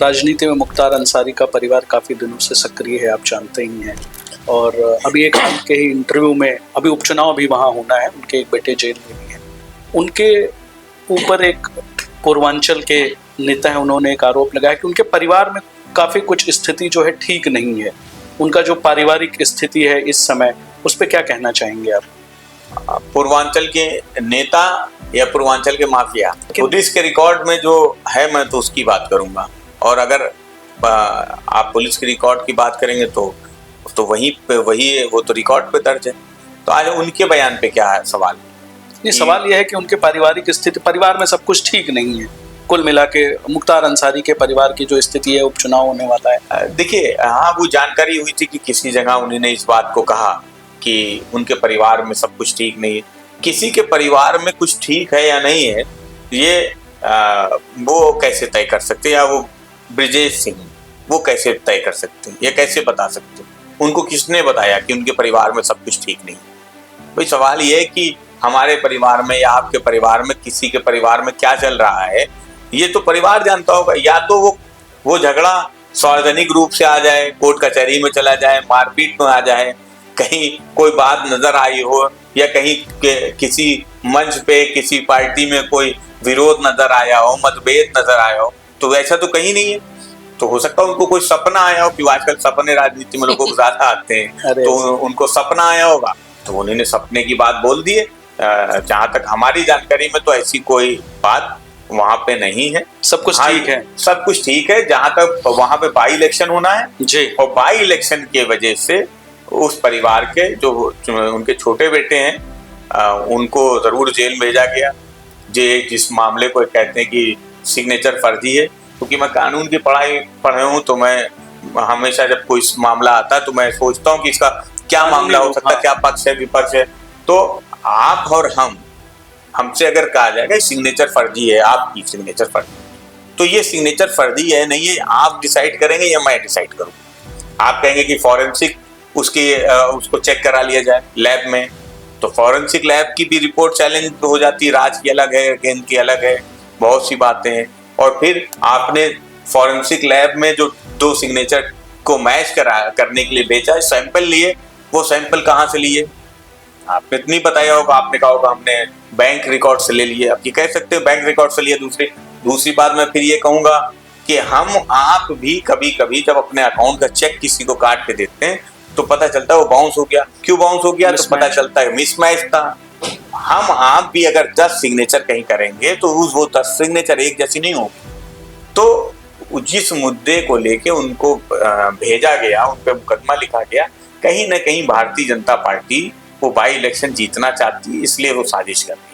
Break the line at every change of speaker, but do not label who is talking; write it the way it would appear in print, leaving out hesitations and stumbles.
राजनीति में मुख्तार अंसारी का परिवार काफ़ी दिनों से सक्रिय है, आप जानते ही हैं। और अभी एक उनके ही इंटरव्यू में, अभी उपचुनाव भी वहाँ होना है, उनके एक बेटे जेल में भी हैं। उनके ऊपर एक पूर्वांचल के नेता हैं, उन्होंने एक आरोप लगाया कि उनके परिवार में काफ़ी कुछ स्थिति जो है ठीक नहीं है। उनका जो पारिवारिक स्थिति है इस समय, उस पर क्या कहना चाहेंगे आप?
पूर्वांचल के नेता या पूर्वांचल के माफिया, पुलिस के रिकॉर्ड में जो है मैं तो उसकी बात करूंगा। और अगर आप पुलिस के रिकॉर्ड की बात करेंगे तो वही वो तो रिकॉर्ड पे दर्ज है। तो आज उनके बयान पे क्या है सवाल?
ये सवाल यह है कि उनके पारिवारिक स्थिति, परिवार में सब कुछ ठीक नहीं है। कुल मिला के मुख्तार अंसारी के परिवार की जो स्थिति है, उपचुनाव होने वाला है।
देखिए, हाँ, वो जानकारी हुई थी कि किसी जगह उन्होंने इस बात को कहा कि उनके परिवार में सब कुछ ठीक नहीं है। किसी के परिवार में कुछ ठीक है या नहीं है, ये वो कैसे तय कर सकते हैं? या वो ब्रिजेश सिंह वो कैसे तय कर सकते हैं? ये कैसे बता सकते हैं? उनको किसने बताया कि उनके परिवार में सब कुछ ठीक नहीं है? भाई, सवाल ये है कि हमारे परिवार में या आपके परिवार में, किसी के परिवार में क्या चल रहा है, ये तो परिवार जानता होगा। या तो वो झगड़ा सार्वजनिक रूप से आ जाए, कोर्ट कचहरी में चला जाए, मारपीट में आ जाए, कहीं कोई बात नजर आई हो, या कहीं किसी मंच पे किसी पार्टी में कोई विरोध नजर आया हो, मतभेद नजर आया हो। तो ऐसा तो कहीं नहीं है। तो हो सकता है उनको कोई सपना आया हो, कि आजकल सपने राजनीति में लोगों को ज्यादा आते हैं, तो उनको सपना आया होगा, तो उन्होंने सपने की बात बोल दी है। जहां तक हमारी जानकारी में तो ऐसी कोई बात वहां पे नहीं है।
सब कुछ ठीक है,
सब कुछ ठीक है। जहां तक वहां पे बाई इलेक्शन होना है
जी, और
बाई इलेक्शन की वजह से उस परिवार के जो उनके छोटे बेटे हैं, उनको जरूर जेल भेजा गया। जिस मामले को कहते हैं कि सिग्नेचर फर्जी है, क्योंकि मैं कानून की पढ़े हूँ, तो मैं हमेशा जब कोई मामला आता है तो मैं सोचता हूँ कि इसका क्या मामला हो सकता है, क्या पक्ष है, विपक्ष है। तो आप और हमसे अगर कहा जाएगा सिग्नेचर फर्जी है, आपकी सिग्नेचर फर्जी, तो ये सिग्नेचर फर्जी है नहीं है, आप डिसाइड करेंगे या मैं डिसाइड करूँ? आप कहेंगे कि फॉरेंसिक उसको चेक करा लिया जाए लैब में, तो फॉरेंसिक लैब की भी रिपोर्ट चैलेंज हो जाती है। राज की अलग है, गेंद की अलग है, बहुत सी बातें हैं। और फिर आपने फॉरेंसिक लैब में जो दो सिग्नेचर को मैच करने के लिए भेजा, सैंपल लिए, वो सैंपल कहाँ से लिए आपने नहीं बताया होगा। आपने कहा होगा हमने बैंक रिकॉर्ड से ले लिए। आप ये कह सकते हो बैंक रिकॉर्ड से लिए। दूसरी बात मैं फिर ये कहूंगा कि आप भी कभी कभी जब अपने अकाउंट का चेक किसी को काट के देते हैं तो पता चलता है वो बाउंस हो गया। क्यों बाउंस हो गया? तो पता चलता है मिसमैच था। आप भी अगर 10 सिग्नेचर कहीं करेंगे तो वो 10 सिग्नेचर एक जैसी नहीं होगी। तो जिस मुद्दे को लेके उनको भेजा गया, उन पर मुकदमा लिखा गया, कहीं ना कहीं भारतीय जनता पार्टी वो बाई इलेक्शन जीतना चाहती है, इसलिए वो साजिश कर रही है।